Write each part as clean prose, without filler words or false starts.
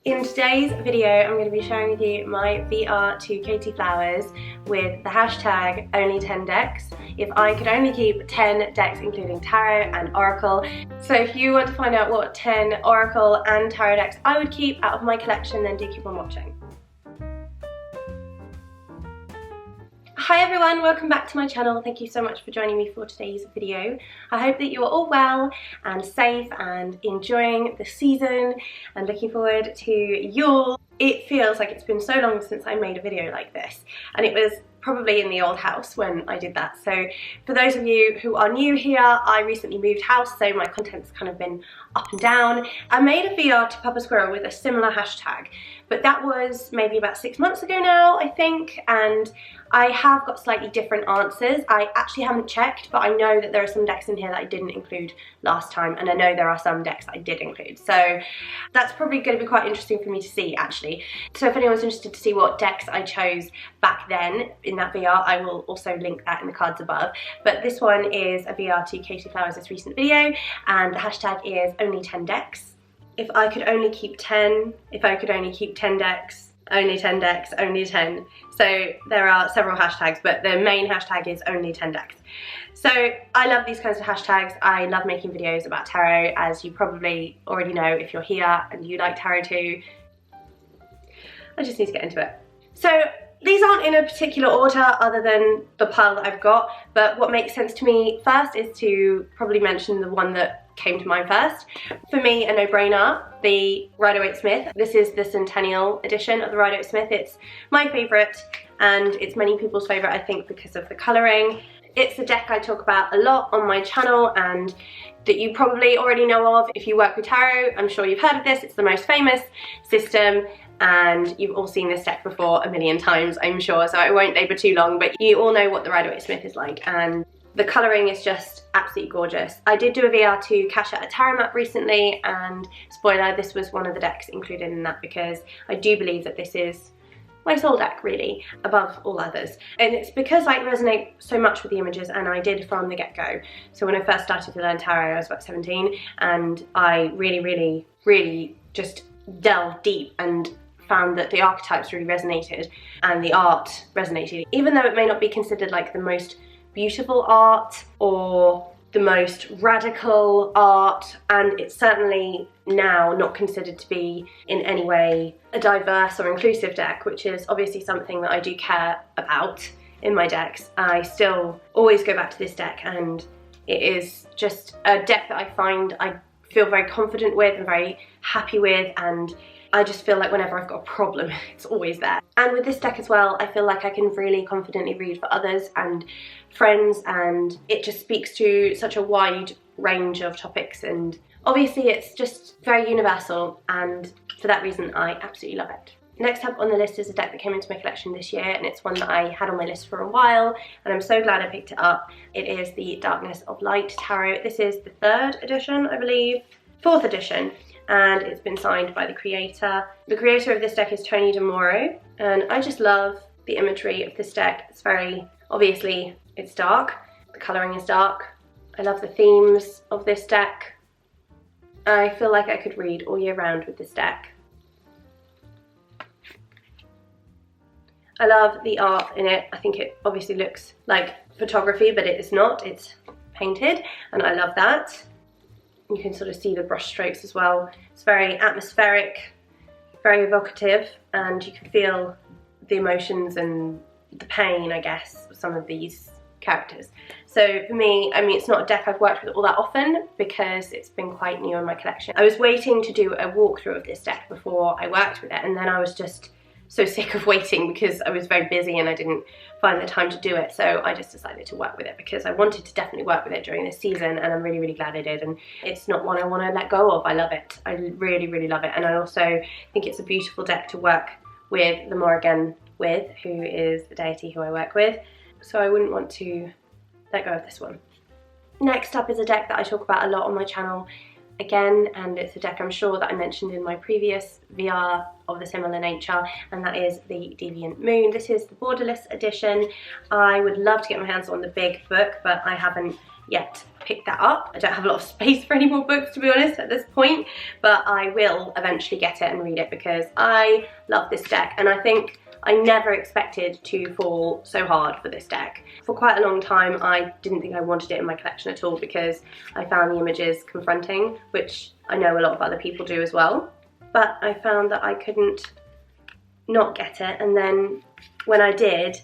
In today's video, I'm going to be sharing with you my VR to Katey flowers with the hashtag ONLY10DECKS if I could only keep 10 decks including tarot and oracle. So if you want to find out what 10 oracle and tarot decks I would keep out of my collection, then do keep on watching. Hi everyone, welcome back to my channel. Thank you so much for joining me for today's video. I hope that you're all well and safe and enjoying the season and looking forward to Yule. It feels like it's been so long since I made a video like this, and it was probably in the old house when I did that. So for those of you who are new here, I recently moved house, so my content's kind of been up and down. I made a VR to Papa Squirrel with a similar hashtag, but that was maybe about 6 months ago now, I think, and I have got slightly different answers. I actually haven't checked, but I know that there are some decks in here that I didn't include last time, and I know there are some decks that I did include. So that's probably going to be quite interesting for me to see, actually. So if anyone's interested to see what decks I chose back then in that VR, I will also link that in the cards above. But this one is a VR to Katey Flowers' recent video, and the hashtag is ONLY10DECKS. If I could only keep 10, if I could only keep 10 decks, only 10 decks, only 10. So there are several hashtags, but the main hashtag is ONLY10DECKS. So I love these kinds of hashtags. I love making videos about tarot, as you probably already know if you're here and you like tarot too. I just need to get into it. So these aren't in a particular order other than the pile that I've got, but what makes sense to me first is to probably mention the one that came to mind first. For me, a no-brainer, the Rider-Waite-Smith. This is the Centennial edition of the Rider-Waite-Smith. It's my favourite, and it's many people's favourite, I think, because of the colouring. It's a deck I talk about a lot on my channel and that you probably already know of if you work with tarot. I'm sure you've heard of this. It's the most famous system, and you've all seen this deck before a million times, I'm sure, so I won't labour too long, but you all know what the Rider-Waite-Smith is like, and the colouring is just absolutely gorgeous. I did do a VR to cash out a tarot map recently, and spoiler, this was one of the decks included in that because I do believe that this is my soul deck, really, above all others. And it's because I resonate so much with the images, and I did from the get-go. So when I first started to learn tarot, I was about 17, and I really just delved deep and found that the archetypes really resonated and the art resonated. Even though it may not be considered like the most beautiful art or the most radical art, and it's certainly now not considered to be in any way a diverse or inclusive deck, which is obviously something that I do care about in my decks. I still always go back to this deck, and it is just a deck that I find I feel very confident with and very happy with, and I just feel like whenever I've got a problem, it's always there. And with this deck as well, I feel like I can really confidently read for others and friends, and it just speaks to such a wide range of topics, and obviously it's just very universal, and for that reason I absolutely love it. Next up on the list is a deck that came into my collection this year, and it's one that I had on my list for a while, and I'm so glad I picked it up. It is the Darkness of Light Tarot. This is the 3rd edition, I believe, 4th edition. And it's been signed by the creator. The creator of this deck is Tony DeMoro, and I just love the imagery of this deck. It's very, obviously, it's dark. The colouring is dark. I love the themes of this deck. I feel like I could read all year round with this deck. I love the art in it. I think it obviously looks like photography, but it is not. It's painted, and I love that. You can sort of see the brush strokes as well. It's very atmospheric, very evocative, and you can feel the emotions and the pain, I guess, of some of these characters. So for me, I mean, it's not a deck I've worked with all that often because it's been quite new in my collection. I was waiting to do a walkthrough of this deck before I worked with it, and then I was just so sick of waiting because I was very busy and I didn't find the time to do it, so I just decided to work with it because I wanted to definitely work with it during this season, and I'm really glad I did, and it's not one I want to let go of. I love it. I really love it, and I also think it's a beautiful deck to work with the Morrigan with, who is the deity who I work with, so I wouldn't want to let go of this one. Next up is a deck that I talk about a lot on my channel again, and it's a deck I'm sure that I mentioned in my previous VR of the similar nature, and that is the Deviant Moon. This is the borderless edition. I would love to get my hands on the big book, but I haven't yet picked that up. I don't have a lot of space for any more books, to be honest, at this point, but I will eventually get it and read it because I love this deck, and I think I never expected to fall so hard for this deck. For quite a long time, I didn't think I wanted it in my collection at all because I found the images confronting, which I know a lot of other people do as well. But I found that I couldn't not get it, and then when I did,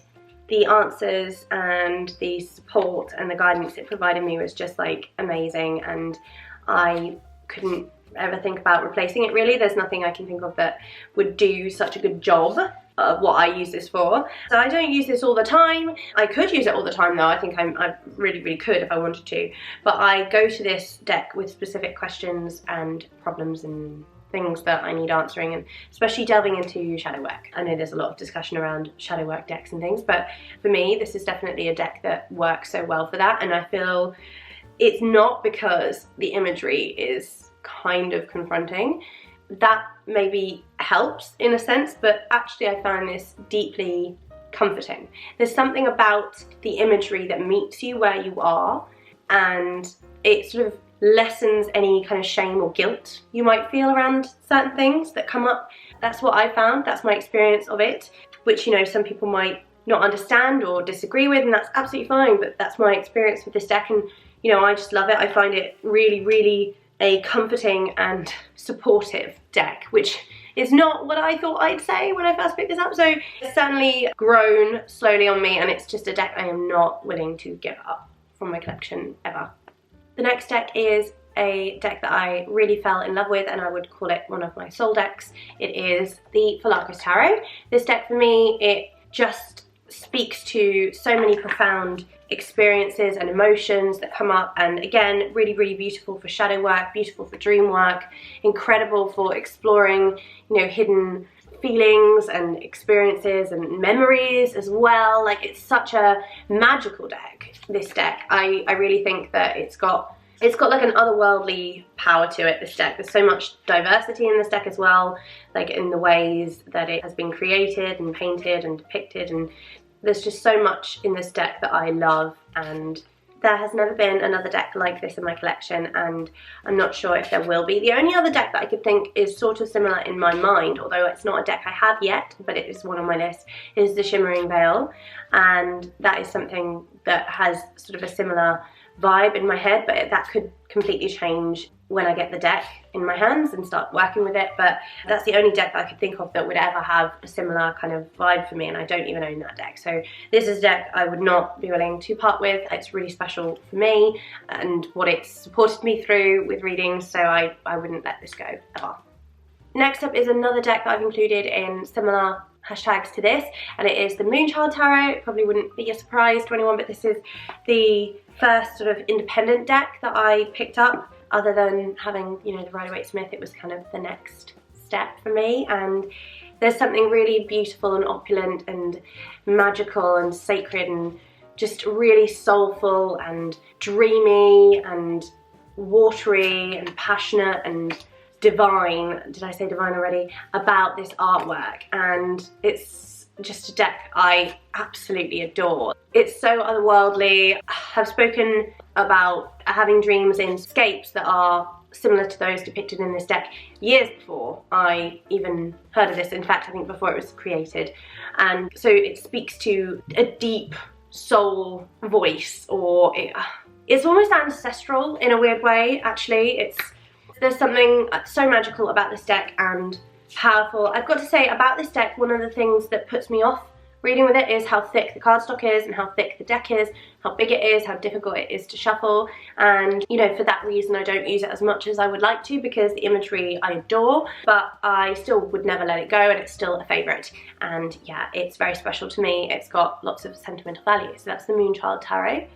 the answers and the support and the guidance it provided me was just like amazing, and I couldn't ever think about replacing it really. There's nothing I can think of that would do such a good job of what I use this for. So I don't use this all the time. I could use it all the time though. I think I really could if I wanted to. But I go to this deck with specific questions and problems and things that I need answering, and especially delving into shadow work. I know there's a lot of discussion around shadow work decks and things, but for me this is definitely a deck that works so well for that, and I feel it's not because the imagery is kind of confronting. That maybe helps in a sense, but actually I find this deeply comforting. There's something about the imagery that meets you where you are, and it sort of lessens any kind of shame or guilt you might feel around certain things that come up. That's what I found, that's my experience of it, which, you know, some people might not understand or disagree with, and that's absolutely fine, but that's my experience with this deck, and you know, I just love it. I find it really a comforting and supportive deck, which is not what I thought I'd say when I first picked this up. So it's certainly grown slowly on me, and it's just a deck I am not willing to give up from my collection ever. The next deck is a deck that I really fell in love with, and I would call it one of my soul decks. It is the Phylakos Tarot. This deck for me, it just speaks to so many profound experiences and emotions that come up, and again, really beautiful for shadow work, beautiful for dream work, incredible for exploring, you know, hidden feelings and experiences and memories as well. Like, it's such a magical deck, this deck. I really think that it's got like an otherworldly power to it, this deck. There's so much diversity in this deck as well, like in the ways that it has been created and painted and depicted, and there's just so much in this deck that I love, and there has never been another deck like this in my collection, and I'm not sure if there will be. The only other deck that I could think is sort of similar in my mind, although it's not a deck I have yet, but it is one on my list, is the Shimmering Veil, and that is something that has sort of a similar vibe in my head, but that could completely change when I get the deck in my hands and start working with it. But that's the only deck that I could think of that would ever have a similar kind of vibe for me, and I don't even own that deck. So this is a deck I would not be willing to part with. It's really special for me and what it's supported me through with readings, so I wouldn't let this go ever. Next up is another deck that I've included in similar hashtags to this, and it is the Moonchild Tarot. It probably wouldn't be a surprise to anyone, but this is the first sort of independent deck that I picked up. Other than having, you know, the Rider-Waite-Smith, it was kind of the next step for me, and there's something really beautiful and opulent and magical and sacred and just really soulful and dreamy and watery and passionate and divine, did I say divine already, about this artwork, and it's just a deck I absolutely adore. It's so otherworldly. I've spoken about having dreams in scapes that are similar to those depicted in this deck years before I even heard of this. In fact, I think before it was created. And so it speaks to a deep soul voice, or it's almost ancestral in a weird way, actually. There's something so magical about this deck and powerful. I've got to say about this deck, one of the things that puts me off reading with it is how thick the cardstock is and how thick the deck is, how big it is, how difficult it is to shuffle, and you know, for that reason I don't use it as much as I would like to, because the imagery I adore, but I still would never let it go, and it's still a favourite, and yeah, it's very special to me. It's got lots of sentimental value. So that's the Moonchild Tarot.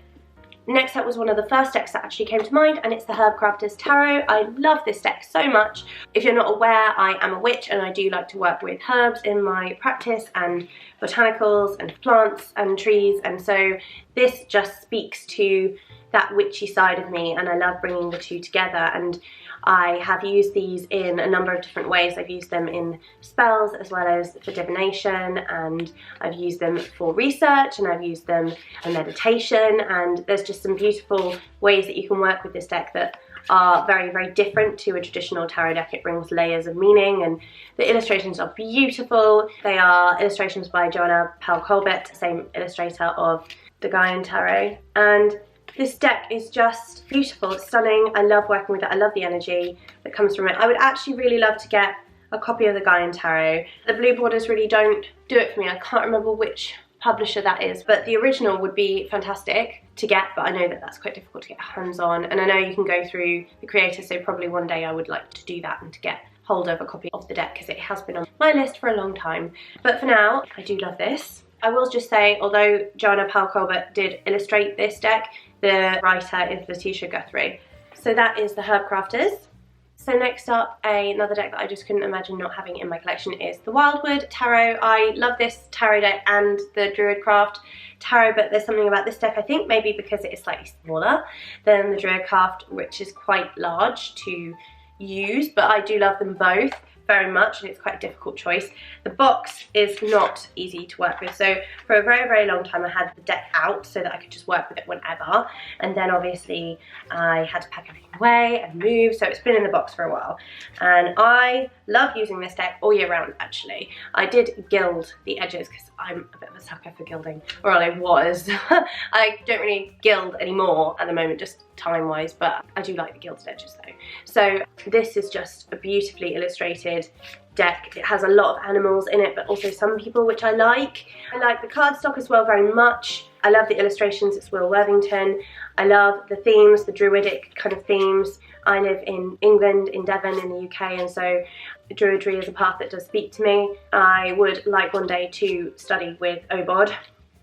Next up was one of the first decks that actually came to mind, and it's the Herbcrafters Tarot. I love this deck so much. If you're not aware, I am a witch, and I do like to work with herbs in my practice, and botanicals and plants and trees, and so this just speaks to that witchy side of me, and I love bringing the two together. And I have used these in a number of different ways. I've used them in spells as well as for divination, and I've used them for research, and I've used them for meditation, and there's just some beautiful ways that you can work with this deck that are very, very different to a traditional tarot deck. It brings layers of meaning, and the illustrations are beautiful. They are illustrations by Joanna Powell-Colbert, same illustrator of the Gaian Tarot, and this deck is just beautiful. It's stunning. I love working with it. I love the energy that comes from it. I would actually really love to get a copy of the Gaian Tarot. The blue borders really don't do it for me. I can't remember which publisher that is, but the original would be fantastic to get, but I know that that's quite difficult to get hands on, and I know you can go through the creator, so probably one day I would like to do that and to get hold of a copy of the deck, because it has been on my list for a long time. But for now, I do love this. I will just say, although Joanna Powell-Colbert did illustrate this deck, the writer is Letitia Guthrie. So that is the Herb Crafters. So next up, another deck that I just couldn't imagine not having in my collection is the Wildwood Tarot. I love this tarot deck and the Druidcraft Tarot, but there's something about this deck, I think maybe because it is slightly smaller than the Druidcraft, which is quite large to use, but I do love them both very much, and it's quite a difficult choice. The box is not easy to work with, so for a very, very long time I had the deck out so that I could just work with it whenever, and then obviously I had to pack everything away and move, so it's been in the box for a while. And I love using this deck all year round, actually. I did gild the edges because I'm a bit of a sucker for gilding, or I was. I don't really gild anymore at the moment, just time-wise, but I do like the gilded edges though. So this is just a beautifully illustrated deck. It has a lot of animals in it, but also some people, which I like. I like the cardstock as well very much. I love the illustrations. It's Will Worthington. I love the themes, the druidic kind of themes. I live in England, in Devon, in the UK, and so druidry is a path that does speak to me. I would like one day to study with Obod.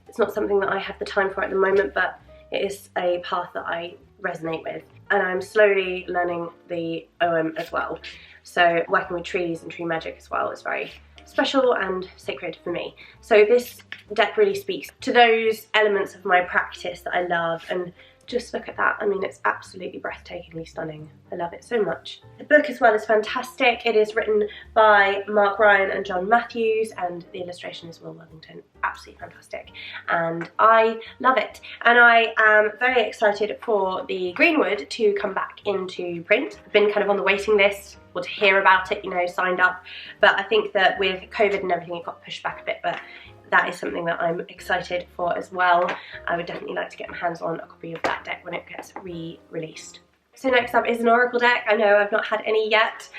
It's not something that I have the time for at the moment, but it is a path that I resonate with, and I'm slowly learning the OM as well. So working with trees and tree magic as well is very special and sacred for me. So this deck really speaks to those elements of my practice that I love, and just look at that. I mean, it's absolutely breathtakingly stunning. I love it so much. The book as well is fantastic. It is written by Mark Ryan and John Matthews, and the illustration is Will Worthington. Absolutely fantastic, and I love it. And I am very excited for the Greenwood to come back into print. I've been kind of on the waiting list, or to hear about it, you know, signed up. But I think that with COVID and everything, it got pushed back a bit, but that is something that I'm excited for as well. I would definitely like to get my hands on a copy of that deck when it gets re-released. So next up is an Oracle deck. I know I've not had any yet.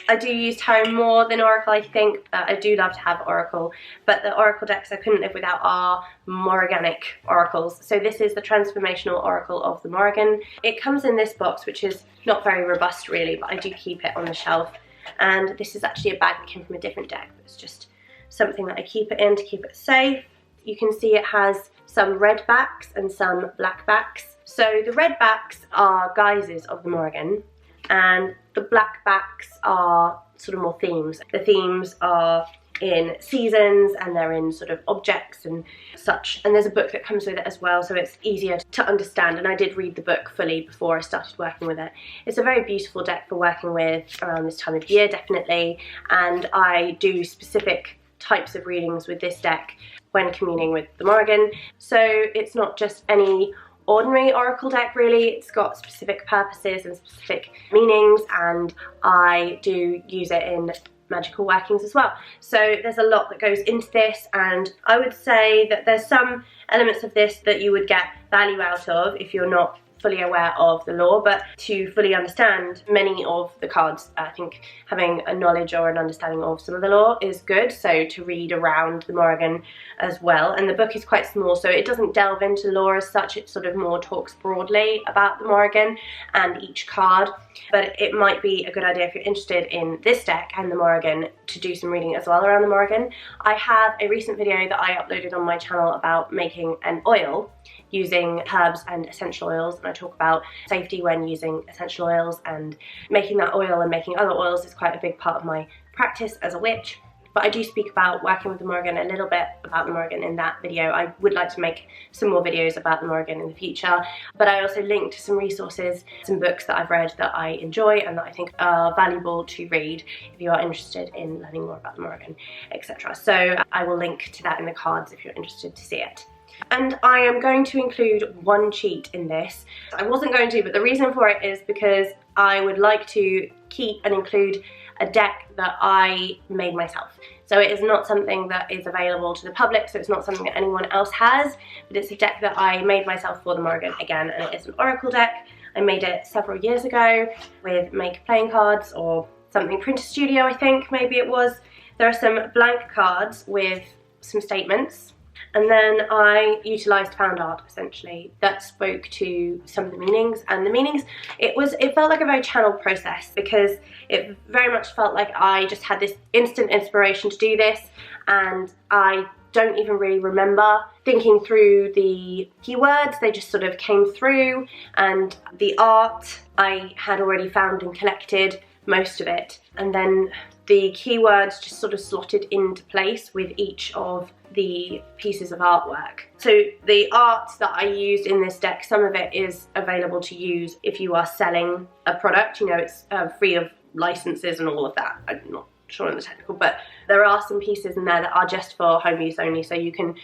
I do use tarot more than Oracle, I think. I do love to have Oracle, but the Oracle decks I couldn't live without are Morriganic oracles. So this is the transformational Oracle of the Morrigan. It comes in this box, which is not very robust really, but I do keep it on the shelf. And this is actually a bag that came from a different deck, but it's just something that I keep it in to keep it safe. You can see it has some red backs and some black backs. So the red backs are guises of the Morrigan, and the black backs are sort of more themes. The themes are in seasons, and they're in sort of objects and such, and there's a book that comes with it as well, so it's easier to understand, and I did read the book fully before I started working with it. It's a very beautiful deck for working with around this time of year, definitely, and I do specific types of readings with this deck when communing with the Morrigan. So it's not just any ordinary oracle deck really, it's got specific purposes and specific meanings, and I do use it in magical workings as well. So there's a lot that goes into this, and I would say that there's some elements of this that you would get value out of if you're not fully aware of the lore, but to fully understand many of the cards, I think having a knowledge or an understanding of some of the lore is good, so to read around the Morrigan as well. And the book is quite small, so it doesn't delve into lore as such, it sort of more talks broadly about the Morrigan and each card, but it might be a good idea if you're interested in this deck and the Morrigan to do some reading as well around the Morrigan. I have a recent video that I uploaded on my channel about making an oil using herbs and essential oils, and I talk about safety when using essential oils, and making that oil and making other oils is quite a big part of my practice as a witch. but I do speak about working with the Morrigan, a little bit about the Morrigan in that video. I would like to make some more videos about the Morrigan in the future, but I also linked some resources, some books that I've read that I enjoy and that I think are valuable to read if you are interested in learning more about the Morrigan, etc. So I will link to that in the cards if you're interested to see it. And I am going to include one cheat in this. I wasn't going to, but the reason for it is because I would like to keep and include a deck that I made myself. So it is not something that is available to the public, so it's not something that anyone else has, but it's a deck that I made myself for the Morrigan again, and it is an oracle deck. I made it several years ago with Make playing cards or something Printer Studio, I think maybe it was. There are some blank cards with some statements, and then I utilised found art essentially that spoke to some of the meanings, and the meanings, it felt like a very channeled process because it very much felt like I just had this instant inspiration to do this, and I don't even really remember thinking through the keywords. They just sort of came through, and the art I had already found and collected most of it, and then the keywords just sort of slotted into place with each of the pieces of artwork. So the art that I used in this deck, some of it is available to use if you are selling a product, you know, it's free of licenses and all of that. I'm not sure on the technical, but there are some pieces in there that are just for home use only, so you can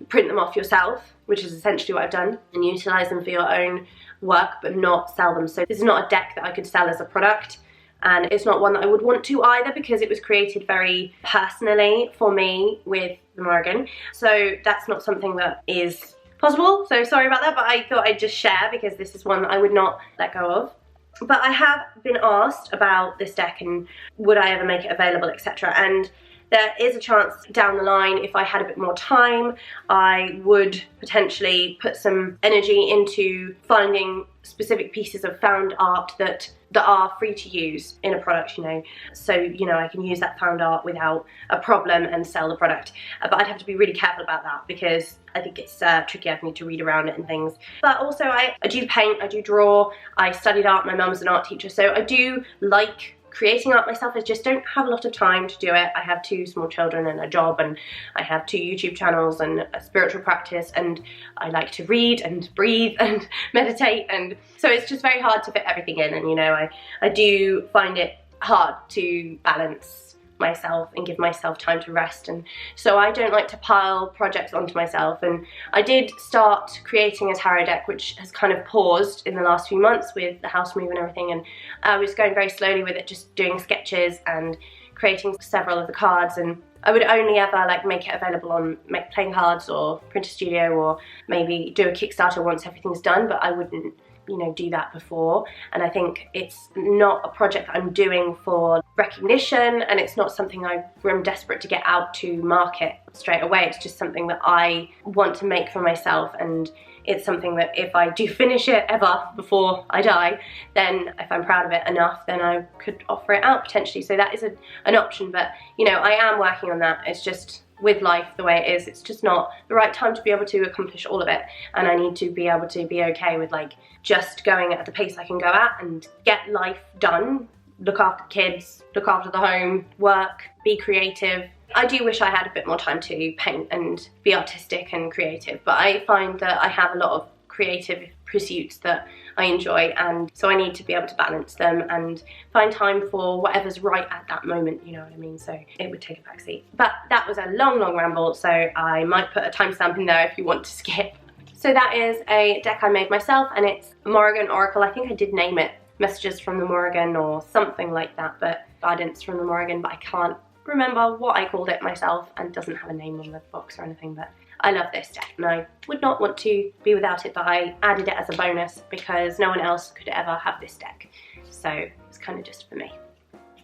print them off yourself, which is essentially what I've done, and utilize them for your own work but not sell them. So this is not a deck that I could sell as a product, and it's not one that I would want to either because it was created very personally for me with the Morrigan. So that's not something that is possible, so sorry about that, but I thought I'd just share because this is one that I would not let go of. But I have been asked about this deck and would I ever make it available, etc. And there is a chance down the line, if I had a bit more time, I would potentially put some energy into finding specific pieces of found art that are free to use in a product, you know. So, you know, I can use that found art without a problem and sell the product. But I'd have to be really careful about that because I think it's tricky. I need to read around it and things. But also I do paint, I do draw, I studied art, my mum's an art teacher, so I do like creating art myself. I just don't have a lot of time to do it. I have 2 small children and a job, and I have 2 YouTube channels and a spiritual practice, and I like to read and breathe and meditate, and so it's just very hard to fit everything in. And you know, I do find it hard to balance myself and give myself time to rest, and so I don't like to pile projects onto myself. And I did start creating a tarot deck, which has kind of paused in the last few months with the house move and everything, and I was going very slowly with it, just doing sketches and creating several of the cards, and I would only ever like make it available on Make playing cards or Printer Studio, or maybe do a Kickstarter once everything's done, but I wouldn't, you know, do that before. And I think it's not a project I'm doing for recognition, and it's not something I'm desperate to get out to market straight away. It's just something that I want to make for myself, and it's something that if I do finish it ever before I die, then if I'm proud of it enough, then I could offer it out potentially. So that is an option, but you know, I am working on that. It's just with life the way it is, it's just not the right time to be able to accomplish all of it, and I need to be able to be okay with like just going at the pace I can go at and get life done, look after kids, look after the home, work, be creative. I do wish I had a bit more time to paint and be artistic and creative, but I find that I have a lot of creative pursuits that I enjoy, and so I need to be able to balance them and find time for whatever's right at that moment, you know what I mean? So it would take a back seat. But that was a long ramble, so I might put a timestamp in there if you want to skip. So that is a deck I made myself, and it's Morrigan Oracle. I think I did name it Messages from the Morrigan or something like that, but Guidance from the Morrigan, but I can't remember what I called it myself, and it doesn't have a name on the box or anything. But I love this deck and I would not want to be without it, but I added it as a bonus because no one else could ever have this deck, so it's kind of just for me.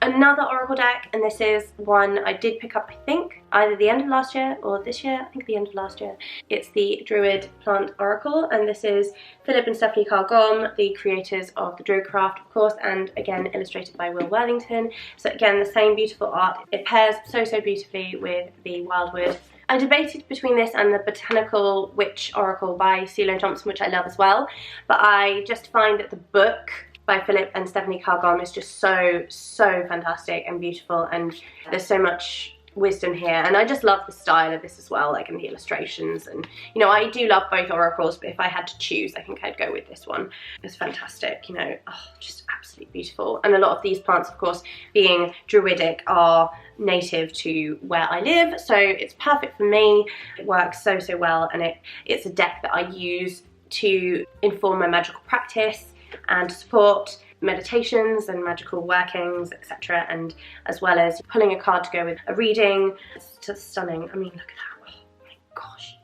Another oracle deck, and this is one I did pick up, I think, either the end of last year or this year. I think the end of last year. It's the Druid Plant Oracle, and this is Philip and Stephanie Cargom, the creators of the Witchcraft, of course, and again illustrated by Will Worthington. So again, the same beautiful art. It pairs so beautifully with the Wildwood. I debated between this and the Botanical Witch Oracle by CeeLo Thompson, which I love as well, but I just find that the book by Philip and Stephanie Cargom is just so fantastic and beautiful, and there's so much wisdom here, and I just love the style of this as well, like in the illustrations. And you know, I do love both oracles, but if I had to choose, I think I'd go with this one. It's fantastic, you know, oh, just absolutely beautiful. And a lot of these plants, of course, being druidic, are native to where I live, so it's perfect for me. It works so well, and it's a deck that I use to inform my magical practice and to support meditations and magical workings, etc., and as well as pulling a card to go with a reading. It's just stunning. I mean, look at that. Oh my gosh.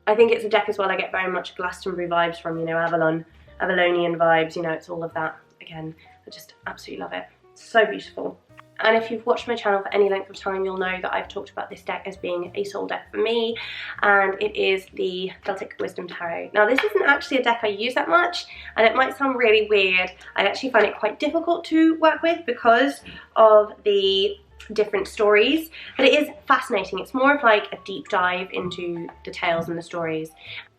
I think it's a deck as well I get very much Glastonbury vibes from, you know, Avalonian vibes, you know, it's all of that. Again, I just absolutely love it. So beautiful. And if you've watched my channel for any length of time, you'll know that I've talked about this deck as being a soul deck for me, and it is the Celtic Wisdom Tarot. Now, this isn't actually a deck I use that much, and it might sound really weird. I actually find it quite difficult to work with because of the different stories, but it is fascinating. It's more of like a deep dive into the tales and the stories.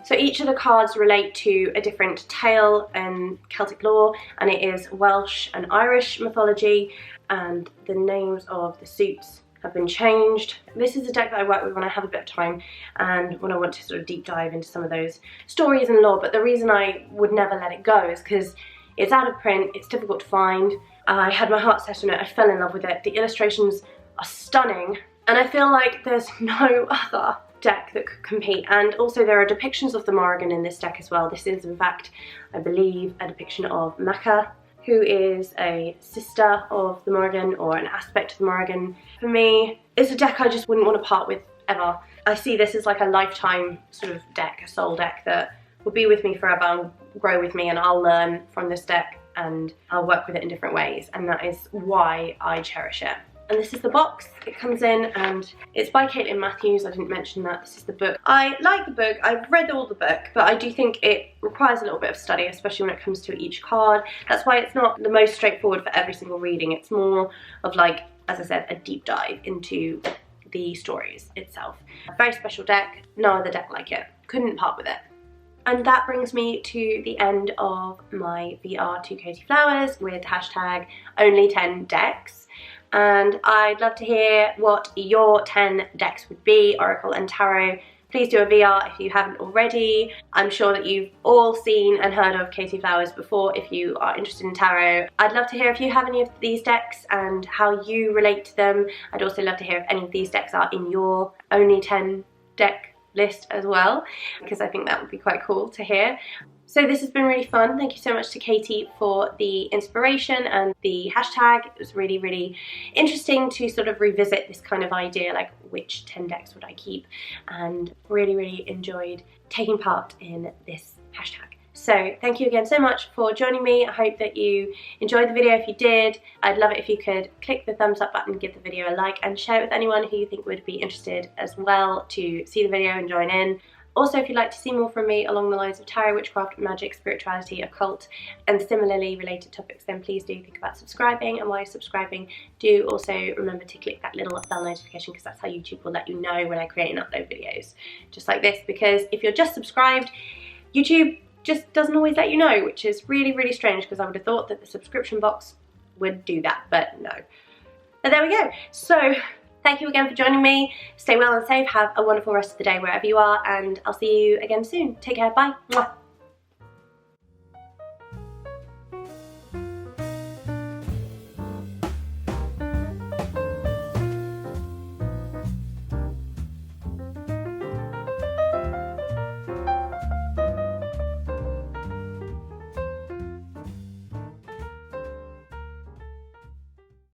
So each of the cards relate to a different tale in Celtic lore, and it is Welsh and Irish mythology, and the names of the suits have been changed. This is a deck that I work with when I have a bit of time and when I want to sort of deep dive into some of those stories and lore, but the reason I would never let it go is because it's out of print, it's difficult to find. I had my heart set on it, I fell in love with it. The illustrations are stunning, and I feel like there's no other deck that could compete. And also there are depictions of the Morrigan in this deck as well. This is in fact, I believe, a depiction of Magick, who is a sister of the Morrigan, or an aspect of the Morrigan. For me, it's a deck I just wouldn't want to part with ever. I see this as like a lifetime sort of deck, a soul deck that will be with me forever and grow with me, and I'll learn from this deck and I'll work with it in different ways, and that is why I cherish it. And this is the box it comes in, and it's by Katey Matthews. I didn't mention that. This is the book. I like the book. I've read all the book, but I do think it requires a little bit of study, especially when it comes to each card. That's why it's not the most straightforward for every single reading. It's more of like, as I said, a deep dive into the stories itself. A very special deck. No other deck like it. Couldn't part with it. And that brings me to the end of my VR to Katey Flowers with hashtag ONLY10DECKS. And I'd love to hear what your 10 decks would be, Oracle and Tarot. Please do a VR if you haven't already. I'm sure that you've all seen and heard of Katey Flowers before if you are interested in tarot. I'd love to hear if you have any of these decks and how you relate to them. I'd also love to hear if any of these decks are in your only 10 deck list as well, because I think that would be quite cool to hear. So this has been really fun. Thank you so much to Katey for the inspiration and the hashtag. It was really, really interesting to sort of revisit this kind of idea, like which 10 decks would I keep, and really, really enjoyed taking part in this hashtag. So thank you again so much for joining me. I hope that you enjoyed the video. If you did, I'd love it if you could click the thumbs up button, give the video a like, and share it with anyone who you think would be interested as well to see the video and join in. Also, if you'd like to see more from me along the lines of tarot, witchcraft, magic, spirituality, occult, and similarly related topics, then please do think about subscribing. And while you're subscribing, do also remember to click that little bell notification, because that's how YouTube will let you know when I create and upload videos just like this. Because if you're just subscribed, YouTube just doesn't always let you know, which is really, really strange, because I would have thought that the subscription box would do that, but no. But there we go. So thank you again for joining me. Stay well and safe. Have a wonderful rest of the day wherever you are, and I'll see you again soon. Take care. Bye. Mwah.